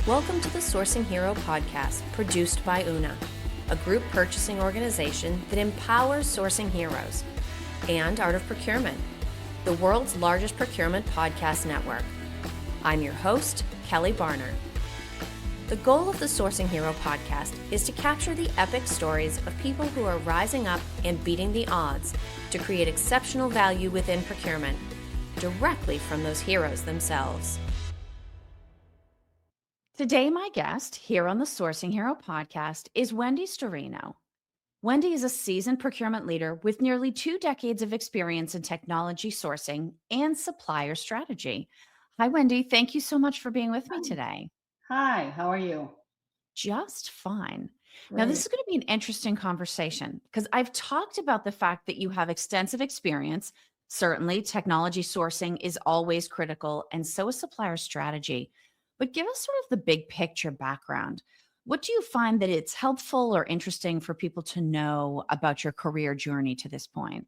Welcome to the Sourcing Hero podcast, produced by Una, a group purchasing organization that empowers sourcing heroes, and Art of Procurement, the world's largest procurement podcast network. I'm your host, Kelly Barner. The goal of the Sourcing Hero podcast is to capture the epic stories of people who are rising up and beating the odds to create exceptional value within procurement, directly from those heroes themselves. Today, my guest here on the Sourcing Hero podcast is Wendy Storino. Wendy is a seasoned procurement leader with nearly 2 decades of experience in technology sourcing and supplier strategy. Hi, Wendy. Thank you so much for being with me today. Hi, how are you? Just fine. Now, this Great. is going to be an interesting conversation because I've talked about the fact that you have extensive experience. Certainly, technology sourcing is always critical, and so is supplier strategy. But give us sort of the big picture background. What do you find that it's helpful or interesting for people to know about your career journey to this point?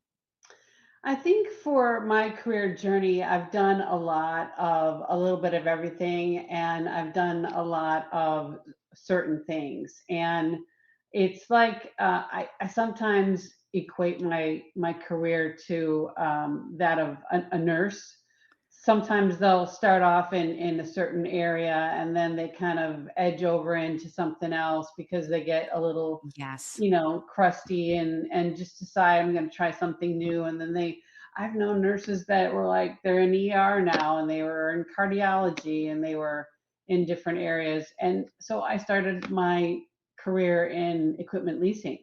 I think for my career journey, I've done a little bit of everything, and I've done a lot of certain things. And it's like I sometimes equate my career to that of a nurse. Sometimes they'll start off in a certain area and then they kind of edge over into something else because they get a little, Yes. crusty and just decide I'm going to try something new. And then I've known nurses that were like, they're in ER now and they were in cardiology and they were in different areas. And so I started my career in equipment leasing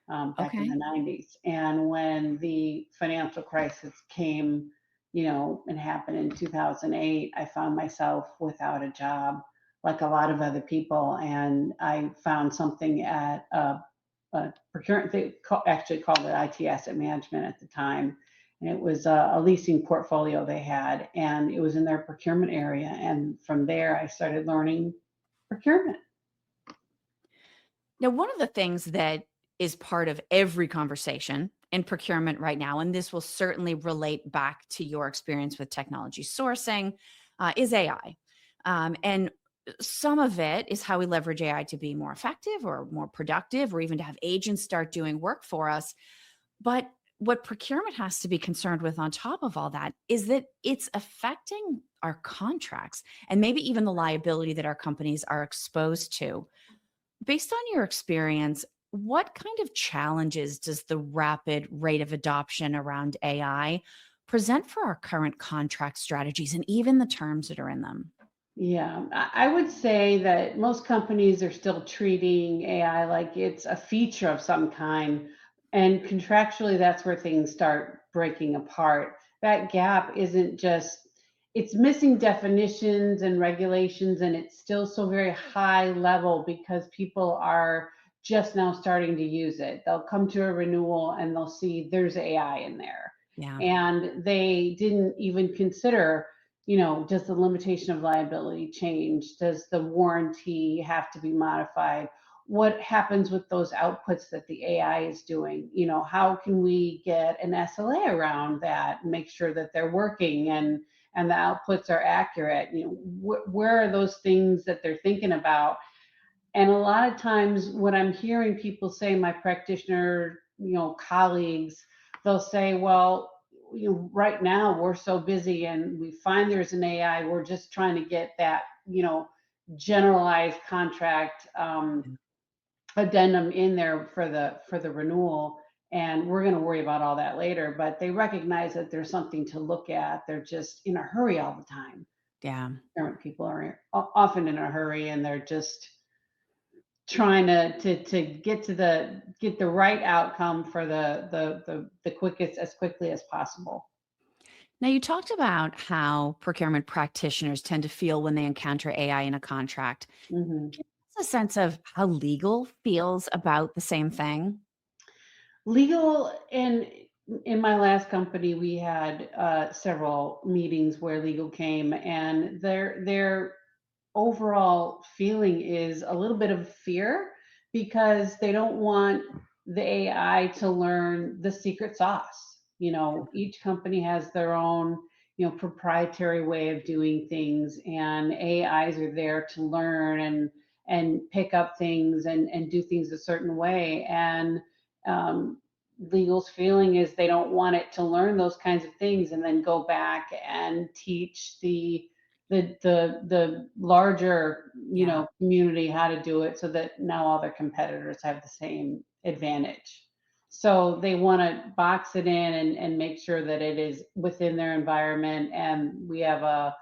back in Okay. the 90s. And when the financial crisis came, and happened in 2008, I found myself without a job like a lot of other people. And I found something at a procurement, actually called it IT asset management at the time. And it was a leasing portfolio they had, and it was in their procurement area. And from there, I started learning procurement. Now, one of the things that is part of every conversation in procurement right now, and this will certainly relate back to your experience with technology sourcing, is AI. And some of it is how we leverage AI to be more effective or more productive, or even to have agents start doing work for us. But what procurement has to be concerned with on top of all that is that it's affecting our contracts and maybe even the liability that our companies are exposed to. Based on your experience, what kind of challenges does the rapid rate of adoption around AI present for our current contract strategies and even the terms that are in them? Yeah, I would say that most companies are still treating AI like it's a feature of some kind. And contractually, that's where things start breaking apart. That gap isn't just, it's missing definitions and regulations, and it's still so very high level because people are just now starting to use it. They'll come to a renewal and they'll see there's AI in there. Yeah. And they didn't even consider, does the limitation of liability change? Does the warranty have to be modified? What happens with those outputs that the AI is doing? How can we get an SLA around that and make sure that they're working and the outputs are accurate? Where are those things that they're thinking about? And a lot of times, what I'm hearing people say, my practitioner, colleagues, they'll say, well, right now we're so busy and we find there's an AI, we're just trying to get that, generalized contract addendum in there for the renewal, and we're going to worry about all that later. But they recognize that there's something to look at. They're just in a hurry all the time. Yeah. Current people are often in a hurry, and they're just trying to get the right outcome for the quickest, as quickly as possible. Now, you talked about how procurement practitioners tend to feel when they encounter AI in a contract. Hmm. Give us a sense of how legal feels about the same thing. Legal, and in my last company, we had several meetings where legal came, and their overall feeling is a little bit of fear because they don't want the AI to learn the secret sauce. Each company has their own, proprietary way of doing things, and AIs are there to learn and pick up things and do things a certain way. And um, legal's feeling is they don't want it to learn those kinds of things and then go back and teach the larger Yeah. community how to do it, so that now all their competitors have the same advantage. So they want to box it in and make sure that it is within their environment, and we have a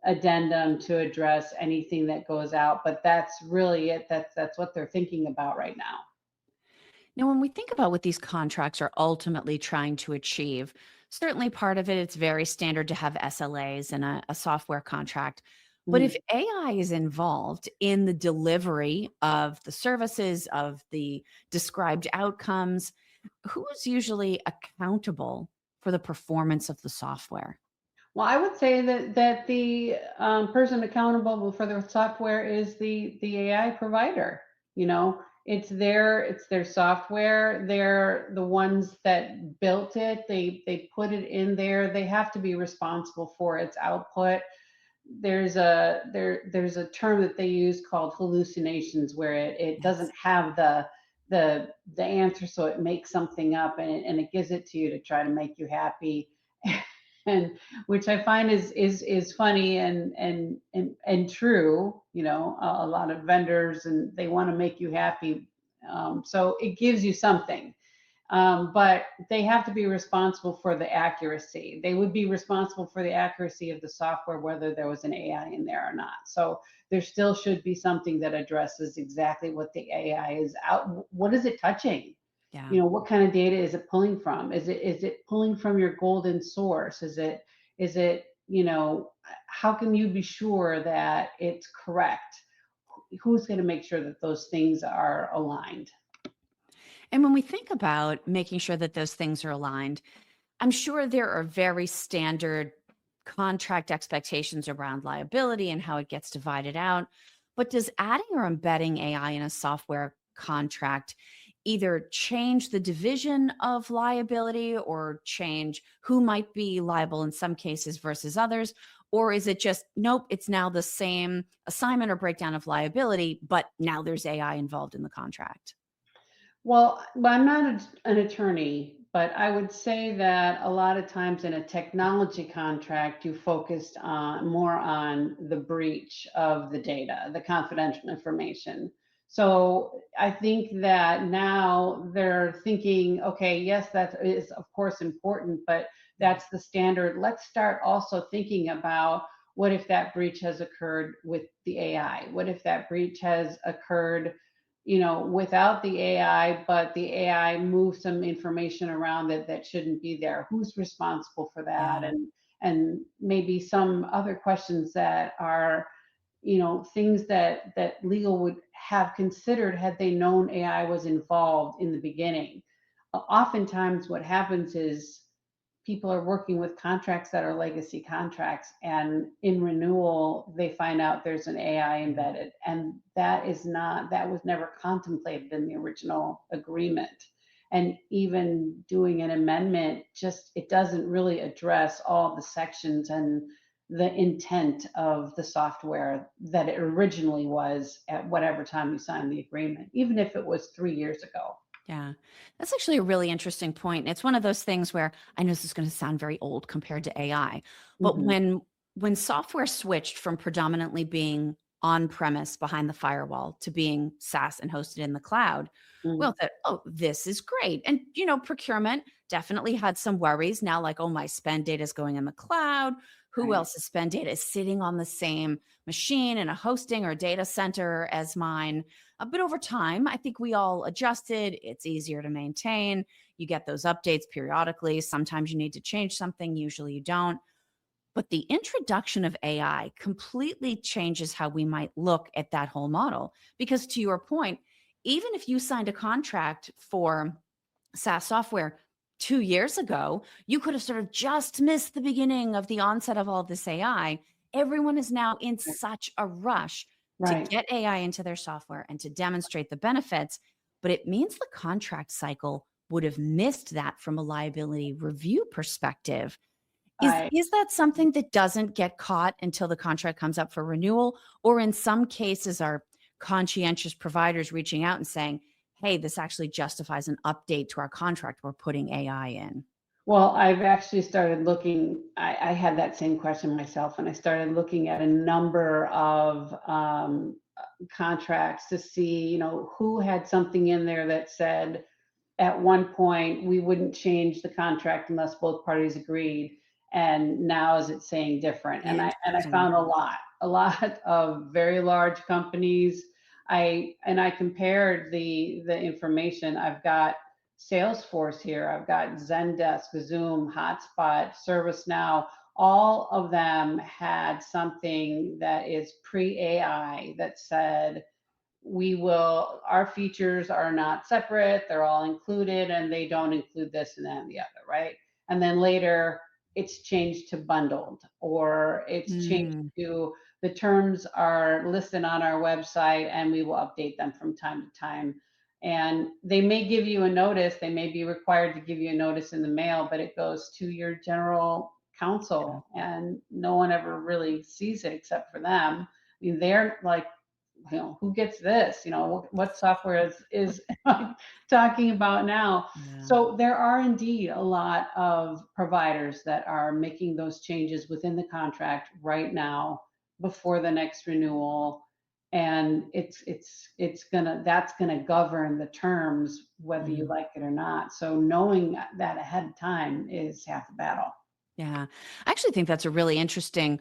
addendum to address anything that goes out. But that's really it. That's what they're thinking about right now. Now, when we think about what these contracts are ultimately trying to achieve, certainly part of it, it's very standard to have SLAs and a software contract. But if Mhm. AI is involved in the delivery of the services, of the described outcomes, who is usually accountable for the performance of the software? Well, I would say that the person accountable for the software is the AI provider. It's their software. They're the ones that built it. They put it in there. They have to be responsible for its output. There's a term that they use called hallucinations, where it Yes. doesn't have the answer, so it makes something up, and it gives it to you to try to make you happy. And which I find is funny and true. A lot of vendors, and they want to make you happy, so it gives you something. But they have to be responsible for the accuracy. They would be responsible for the accuracy of the software, whether there was an AI in there or not. So there still should be something that addresses exactly what the AI is out. What is it touching? Yeah. What kind of data is it pulling from? Is it pulling from your golden source? Is it how can you be sure that it's correct? Who's going to make sure that those things are aligned? And when we think about making sure that those things are aligned, I'm sure there are very standard contract expectations around liability and how it gets divided out. But does adding or embedding AI in a software contract either change the division of liability or change who might be liable in some cases versus others? Or is it just, nope, it's now the same assignment or breakdown of liability, but now there's AI involved in the contract? Well, I'm not an attorney, but I would say that a lot of times in a technology contract, you focused on more on the breach of the data, the confidential information. So I think that now they're thinking, okay, yes, that is of course important, but Yeah. that's the standard. Let's start also thinking about, what if that breach has occurred with the AI? What if that breach has occurred without the AI, but the AI moves some information around that shouldn't be there? Who's responsible for that? Yeah. And maybe some other questions that are, things that legal would have considered had they known AI was involved in the beginning. Oftentimes, what happens is people are working with contracts that are legacy contracts, and in renewal they find out there's an AI embedded, and that was never contemplated in the original agreement. And even doing an amendment, just it doesn't really address all the sections and the intent of the software that it originally was at whatever time you signed the agreement, even if it was 3 years ago. Yeah, that's actually a really interesting point. And it's one of those things where I know this is going to sound very old compared to AI, but Hmm. when software switched from predominantly being on premise behind the firewall to being SaaS and hosted in the cloud, well, that oh, this is great. And procurement definitely had some worries now, like, oh, my spend data is going in the cloud. Who Right. else's spend data is sitting on the same machine in a hosting or data center as mine? But over time, I think we all adjusted. It's easier to maintain. You get those updates periodically. Sometimes you need to change something, usually you don't. But the introduction of AI completely changes how we might look at that whole model. Because to your point, even if you signed a contract for SaaS software 2 years ago, you could have sort of just missed the beginning of the onset of all this AI. Everyone is now in such a rush to Right. get AI into their software and to demonstrate the benefits. But it means the contract cycle would have missed that from a liability review perspective. Is that something that doesn't get caught until the contract comes up for renewal? Or in some cases, are conscientious providers reaching out and saying, hey, this actually justifies an update to our contract. We're putting AI in. Well, I've actually started looking, I had that same question myself, and I started looking at a number of contracts to see, who had something in there that said at one point we wouldn't change the contract unless both parties agreed, and now is it saying different? And I Interesting. found a lot of very large companies. I compared the information. I've got Salesforce here, I've got Zendesk, Zoom, Hotspot, ServiceNow. All of them had something that is pre-AI that said, our features are not separate, they're all included, and they don't include this and that and the other, right? And then later it's changed to bundled, or it's changed Mm, to the terms are listed on our website and we will update them from time to time. And they may give you a notice, they may be required to give you a notice in the mail, but it goes to your general yeah. counsel and no one ever really sees it except for them. I mean, they're like, who gets this? What software is talking about now? Yeah. So there are indeed a lot of providers that are making those changes within the contract right now before the next renewal. And that's gonna govern the terms, whether you Mm, like it or not. So knowing that ahead of time is half the battle. yeah. I actually think that's a really interesting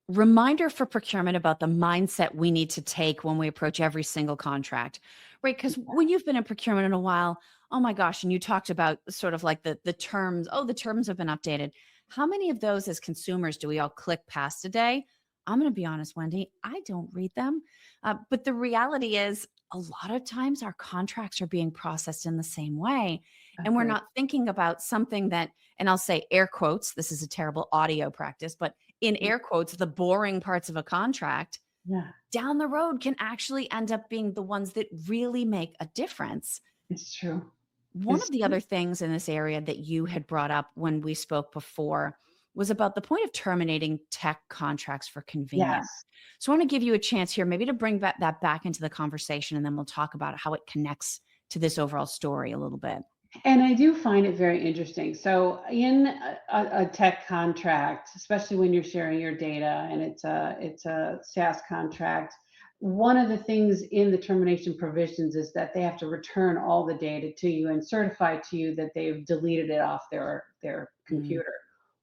reminder for procurement about the mindset we need to take when we approach every single contract, right? Because when you've been in procurement in a while, oh my gosh, and you talked about sort of like the terms, oh, the terms have been updated. How many of those as consumers do we all click past a day? I'm going to be honest, Wendy, I don't read them. But the reality is, a lot of times our contracts are being processed in the same way. And we're Agree. not thinking about something that, and I'll say air quotes, this is a terrible audio practice, but in air quotes, the boring parts of a contract Yeah, down the road can actually end up being the ones that really make a difference. it's true. One It's of the true. other things in this area that you had brought up when we spoke before was about the point of terminating tech contracts for convenience. Yes. So I want to give you a chance here, maybe to bring that back into the conversation, and then we'll talk about how it connects to this overall story a little bit. And I do find it very interesting. So in a tech contract, especially when you're sharing your data and it's a SaaS contract, one of the things in the termination provisions is that they have to return all the data to you and certify to you that they've deleted it off their Mm, computer.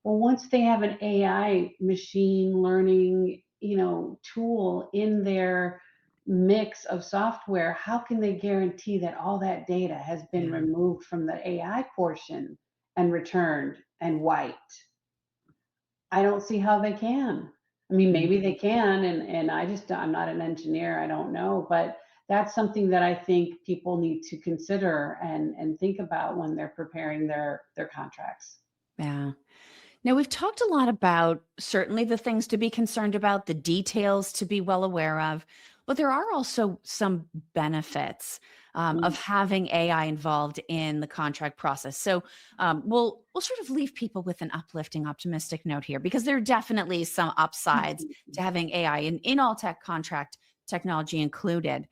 Well, once they have an AI machine learning, tool in their mix of software, how can they guarantee that all that data has been yeah. removed from the AI portion and returned and wiped? I don't see how they can. I mean, maybe Mhm. they can, and I'm not an engineer, I don't know, but that's something that I think people need to consider and think about when they're preparing their contracts. Yeah. Now, we've talked a lot about certainly the things to be concerned about, the details to be well aware of, but there are also some benefits Mm, of having AI involved in the contract process. So we'll sort of leave people with an uplifting, optimistic note here, because there are definitely some upsides to having AI in all tech contract technology included.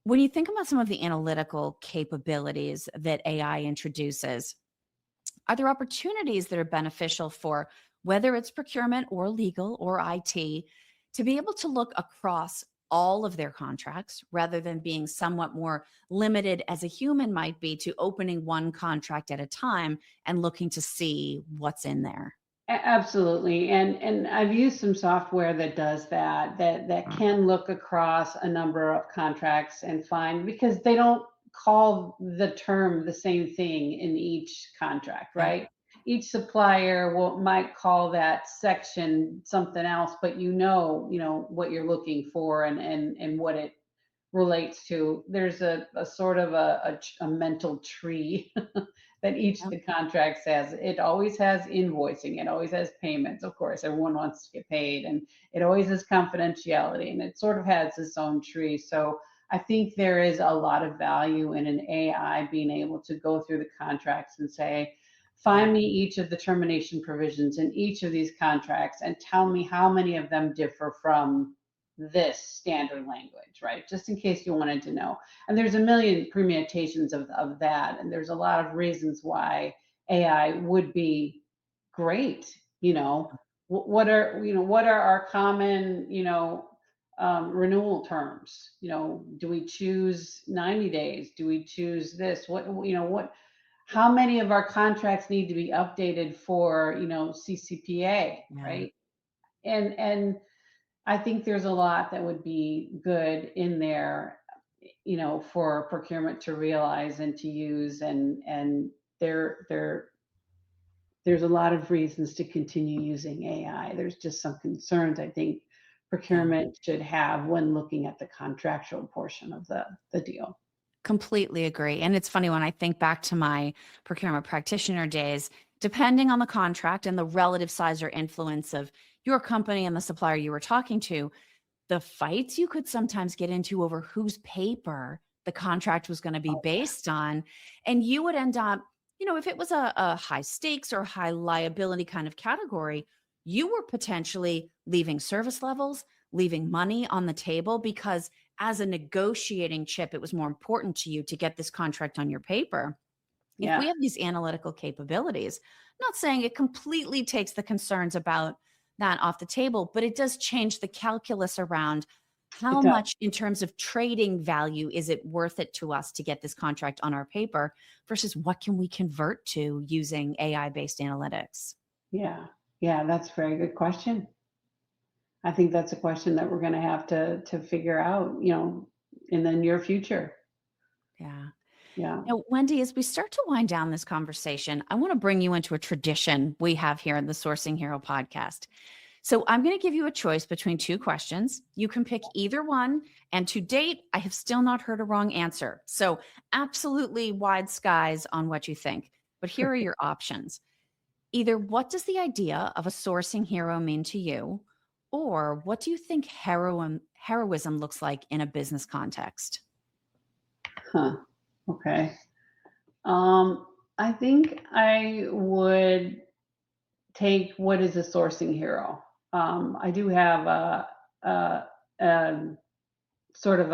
When you think about some of the analytical capabilities that AI introduces, are there opportunities that are beneficial for whether it's procurement or legal or IT to be able to look across all of their contracts rather than being somewhat more limited as a human might be to opening one contract at a time and looking to see what's in there? Absolutely, and I've used some software that does that can look across a number of contracts and find, because they don't call the term the same thing in each contract, Yeah. right? Each supplier might call that section something else, but what you're looking for and what it relates to. There's a sort of a mental tree that each of Yep. the contracts has. It always has invoicing, it always has payments, of course, everyone wants to get paid, and it always has confidentiality, and it sort of has its own tree. So I think there is a lot of value in an AI being able to go through the contracts and say, find me each of the termination provisions in each of these contracts and tell me how many of them differ from this standard language, right? Just in case you wanted to know. And there's a million permutations of that. And there's a lot of reasons why AI would be great. What are our common, renewal terms? Do we choose 90 days? Do we choose this? How many of our contracts need to be updated for, CCPA, Yeah. right? And I think there's a lot that would be good in there, for procurement to realize and to use, and there's a lot of reasons to continue using AI. There's just some concerns I think procurement should have when looking at the contractual portion of the deal. Completely agree. And it's funny when I think back to my procurement practitioner days, depending on the contract and the relative size or influence of your company and the supplier you were talking to, the fights you could sometimes get into over whose paper the contract was going to be based on. And you would end up, if it was a high stakes or high liability kind of category, you were potentially leaving service levels, leaving money on the table because as a negotiating chip, it was more important to you to get this contract on your paper. If we Yeah, have these analytical capabilities, not saying it completely takes the concerns about that off the table, but it does change the calculus around it how does. much in terms of trading value is it worth it to us to get this contract on our paper versus what can we convert to using AI-based analytics? Yeah. Yeah, that's a very good question. I think that's a question that we're going to have to figure out, in the near future. Yeah. Yeah. Now, Wendy, as we start to wind down this conversation, I want to bring you into a tradition we have here in the Sourcing Hero podcast. So I'm going to give you a choice between two questions. You can pick either one. And to date, I have still not heard a wrong answer. So absolutely wide skies on what you think. But here are your options. Either what does the idea of a sourcing hero mean to you? Or what do you think heroism looks like in a business context? Huh. Okay. I think I would take what is a sourcing hero. I do have a sort of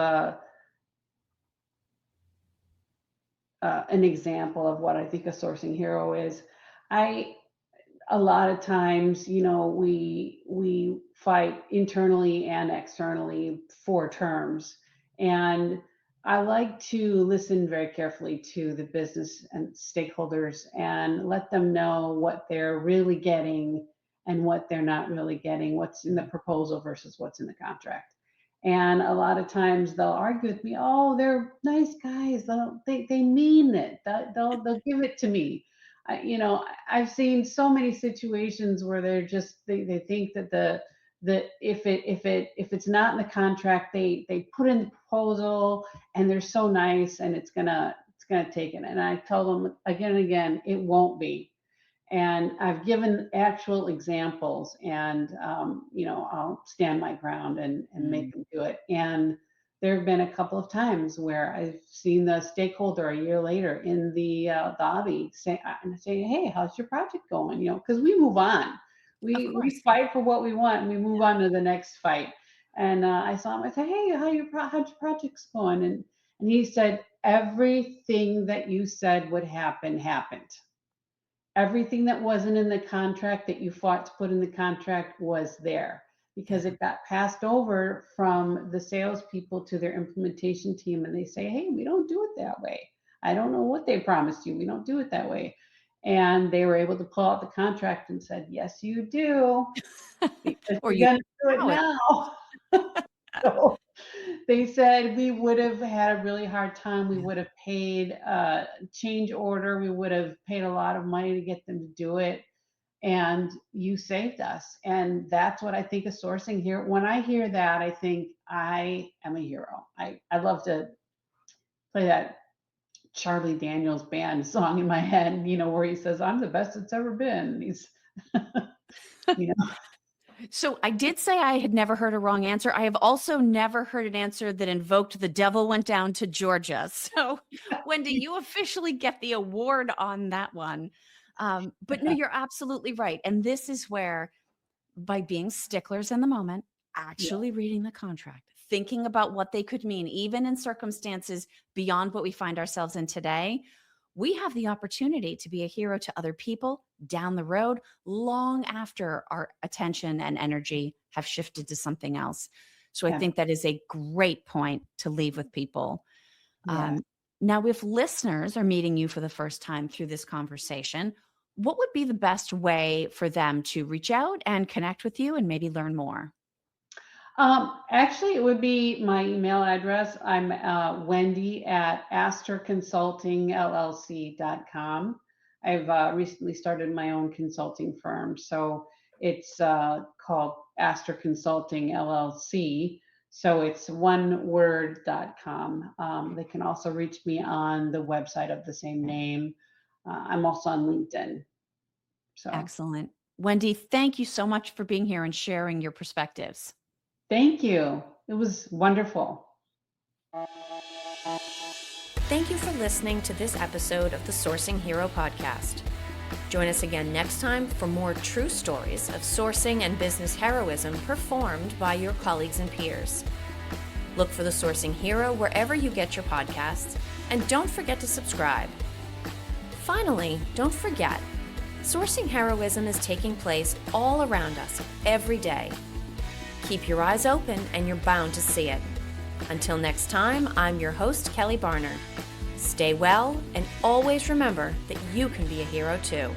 an example of what I think a sourcing hero is. I A lot of times, we fight internally and externally for terms, and I like to listen very carefully to the business and stakeholders and let them know what they're really getting and what they're not really getting, what's in the proposal versus what's in the contract. And a lot of times they'll argue with me, oh, they're nice guys. They mean it. They'll give it to me. I've seen so many situations where they think that if it's not in the contract, they put in the proposal and they're so nice and it's gonna take it. And I tell them again and again, it won't be. And I've given actual examples, and I'll stand my ground and make Mm. them do it. And there have been a couple of times where I've seen the stakeholder a year later in the lobby say, "Hey, how's your project going?" Because we move on, Of we course. fight for what we want, and we move on to the next fight. And I saw him. I said, "Hey, how's your project's going?" And he said, "Everything that you said would happen happened." Everything that wasn't in the contract that you fought to put in the contract was there Yeah. because it got passed over from the salespeople to their implementation team, and they say, "Hey, we don't do it that way. I don't know what they promised you. We don't do it that way." And they were able to pull out the contract and said, "Yes, you do, because Or you're you going to do it know it. now." So they said we would have had a really hard time. We Yeah. would have paid change order. We would have paid a lot of money to get them to do it. And you saved us. And that's what I think of sourcing here. When I hear that, I think I am a hero. I love to play that Charlie Daniels band song in my head, where he says, "I'm the best it's ever been." He's, you know, So I did say I had never heard a wrong answer. I have also never heard an answer that invoked the devil went down to Georgia. So, Wendy, you officially get the award on that one. But no, you're absolutely right. And this is where, by being sticklers in the moment, Yeah, actually reading the contract, thinking about what they could mean, even in circumstances beyond what we find ourselves in today, we have the opportunity to be a hero to other people down the road, long after our attention and energy have shifted to something else. So I yeah, think that is a great point to leave with people. yeah. Um, Now, if listeners are meeting you for the first time through this conversation, what would be the best way for them to reach out and connect with you and maybe learn more? Actually, it would be my email address. I'm Wendy at astorconsultingllc.com. I've recently started my own consulting firm, so it's called Astor Consulting LLC. So it's one word.com. They can also reach me on the website of the same name. I'm also on LinkedIn. So Excellent. Wendy, thank you so much for being here and sharing your perspectives. thank you. It was wonderful. Thank you for listening to this episode of the Sourcing Hero podcast. Join us again next time for more true stories of sourcing and business heroism performed by your colleagues and peers. Look for the Sourcing Hero wherever you get your podcasts, and don't forget to subscribe. Finally, don't forget, sourcing heroism is taking place all around us every day. Keep your eyes open and you're bound to see it. Until next time, I'm your host, Kelly Barner. Stay well and always remember that you can be a hero too.